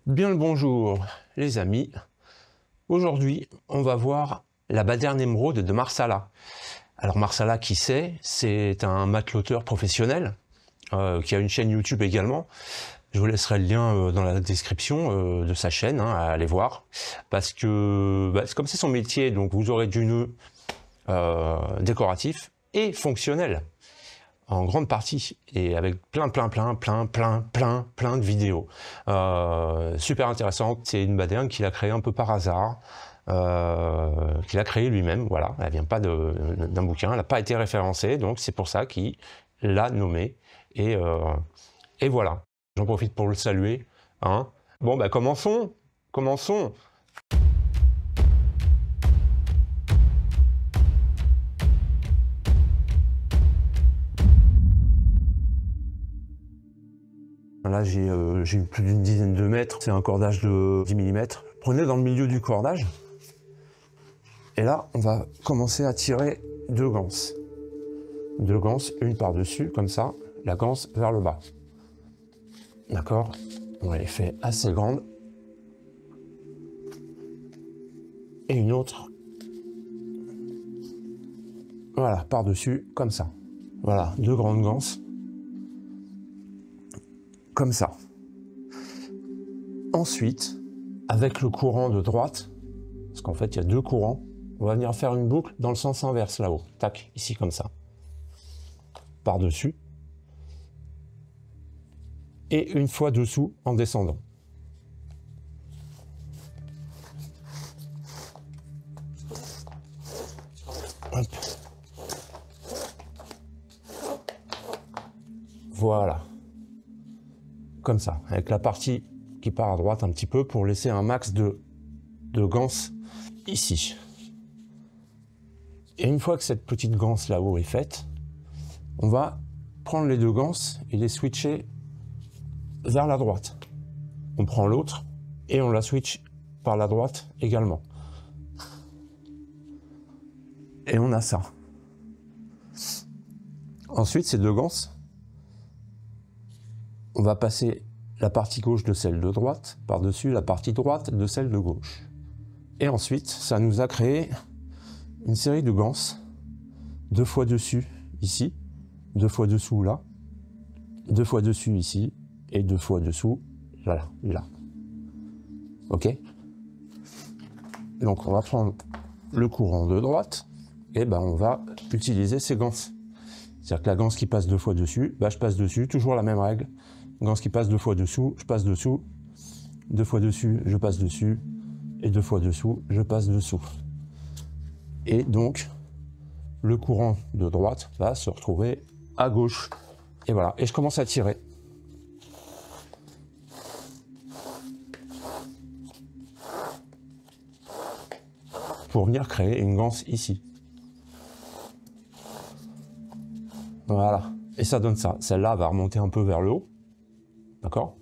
Bien le bonjour les amis, aujourd'hui on va voir la Baader Nemrod de Marsala. Alors Marsala qui c'est un mateloteur professionnel qui a une chaîne YouTube également. Je vous laisserai le lien dans la description de sa chaîne, à aller voir, parce que comme c'est son métier, donc vous aurez du nœud décoratif et fonctionnel en grande partie, et avec plein de vidéos super intéressantes. C'est une Baader qu'il a créé un peu par hasard, qu'il a créé lui-même. Voilà, elle vient pas d'un bouquin, elle n'a pas été référencée, donc c'est pour ça qu'il l'a nommée, et voilà. J'en profite pour le saluer, hein. Bon, commençons. Là, j'ai plus d'une dizaine de mètres. C'est un cordage de 10 mm. Prenez dans le milieu du cordage. Et là, on va commencer à tirer deux ganses. Deux ganses, une par-dessus, comme ça, la ganse vers le bas. D'accord? On les fait assez grandes. Et une autre. Voilà, par-dessus, comme ça. Voilà, deux grandes ganses. Comme ça. Ensuite, avec le courant de droite, parce qu'en fait, il y a deux courants, on va venir faire une boucle dans le sens inverse, là-haut. Tac, ici, comme ça. Par-dessus. Et une fois dessous, en descendant. Hop. Voilà. Comme ça, avec la partie qui part à droite un petit peu pour laisser un max de ganses ici. Et une fois que cette petite ganse là-haut est faite, on va prendre les deux ganses et les switcher vers la droite. On prend l'autre et on la switch par la droite également. Et on a ça. Ensuite, ces deux ganses, on va passer la partie gauche de celle de droite par-dessus la partie droite de celle de gauche. Et ensuite, ça nous a créé une série de ganses, deux fois dessus ici, deux fois dessous là, deux fois dessus ici, et deux fois dessous là. Ok? Donc on va prendre le courant de droite, et on va utiliser ces ganses. C'est-à-dire que la ganse qui passe deux fois dessus, je passe dessus, toujours la même règle. Ganse qui passe deux fois dessous, je passe dessous, deux fois dessus, je passe dessus, et deux fois dessous, je passe dessous. Et donc, le courant de droite va se retrouver à gauche. Et voilà, et je commence à tirer. Pour venir créer une ganse ici. Voilà, et ça donne ça. Celle-là va remonter un peu vers le haut. D'accord?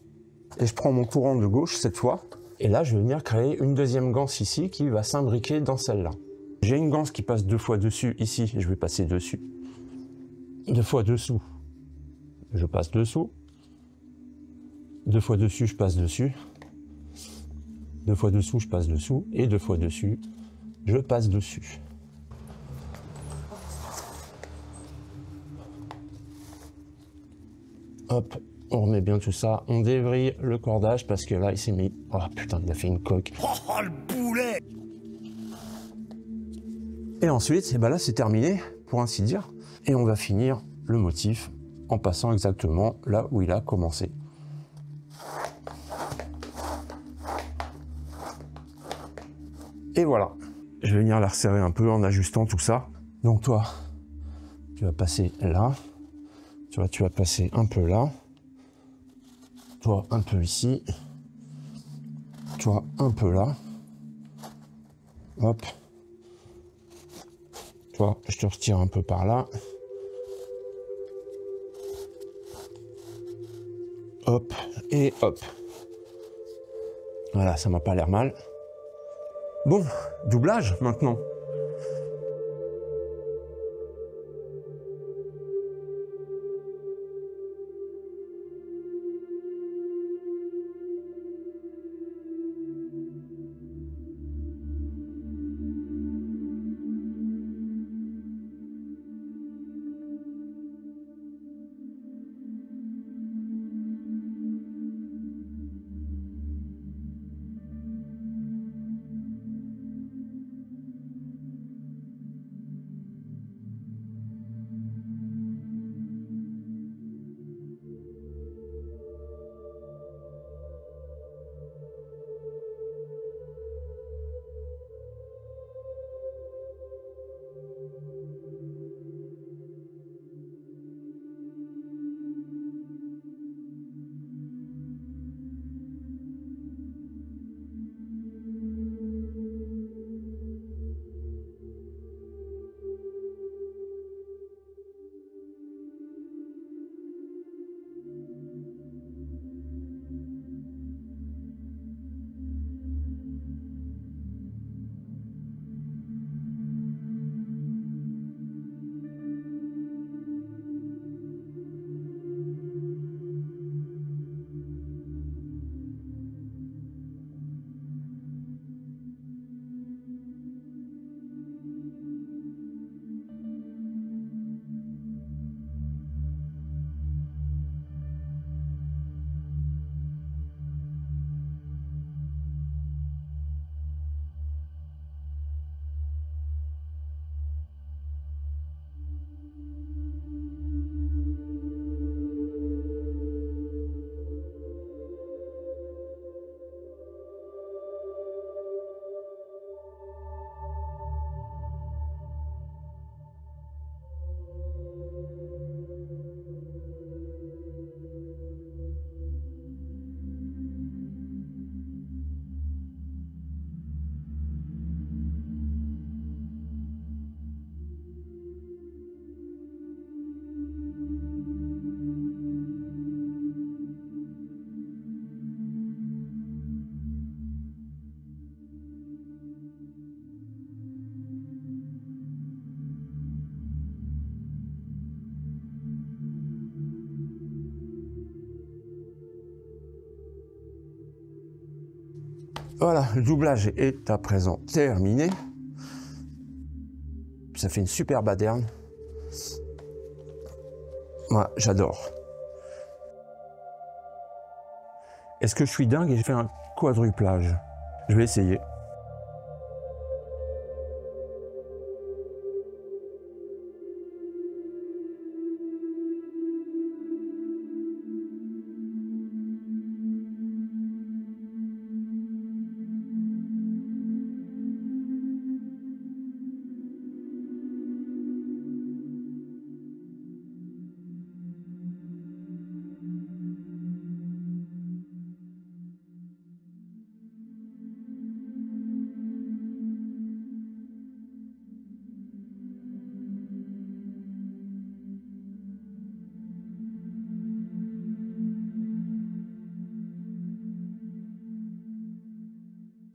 Et je prends mon courant de gauche cette fois, et là je vais venir créer une deuxième ganse ici qui va s'imbriquer dans celle-là. J'ai une ganse qui passe deux fois dessus ici, je vais passer dessus. Deux fois dessous, je passe dessous. Deux fois dessus, je passe dessus. Deux fois dessous, je passe dessous. Et deux fois dessus, je passe dessus. Hop, on remet bien tout ça. On dévrille le cordage parce que là, il s'est mis... Oh putain, il a fait une coque. Oh, le boulet! Et ensuite, là, c'est terminé, pour ainsi dire. Et on va finir le motif en passant exactement là où il a commencé. Et voilà. Je vais venir la resserrer un peu en ajustant tout ça. Donc toi, tu vas passer là. Tu vas passer un peu là. Toi, un peu ici. Toi, un peu là. Hop. Toi, je te retire un peu par là. Hop, et hop. Voilà, ça m'a pas l'air mal. Bon, doublage maintenant. Voilà, le doublage est à présent terminé. Ça fait une super baderne. Moi, j'adore. Est-ce que je suis dingue et j'ai fait un quadruplage? Je vais essayer.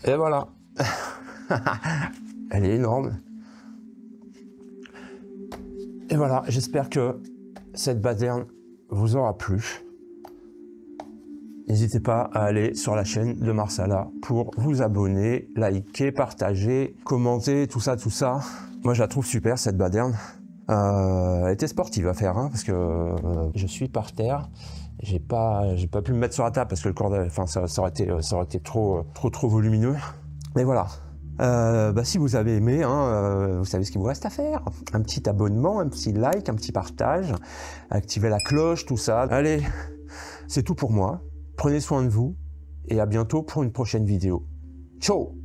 Et voilà. Elle est énorme. Et voilà, j'espère que cette baderne vous aura plu. N'hésitez pas à aller sur la chaîne de Marsala pour vous abonner, liker, partager, commenter, tout ça, tout ça. Moi, je la trouve super, cette baderne. Elle était sportive à faire, hein, parce que je suis par terre. J'ai pas pu me mettre sur la table parce que le corps, enfin, ça aurait été trop volumineux. Mais voilà. Si vous avez aimé, hein, vous savez ce qu'il vous reste à faire. Un petit abonnement, un petit like, un petit partage, activer la cloche, tout ça. Allez, c'est tout pour moi. Prenez soin de vous et à bientôt pour une prochaine vidéo. Ciao!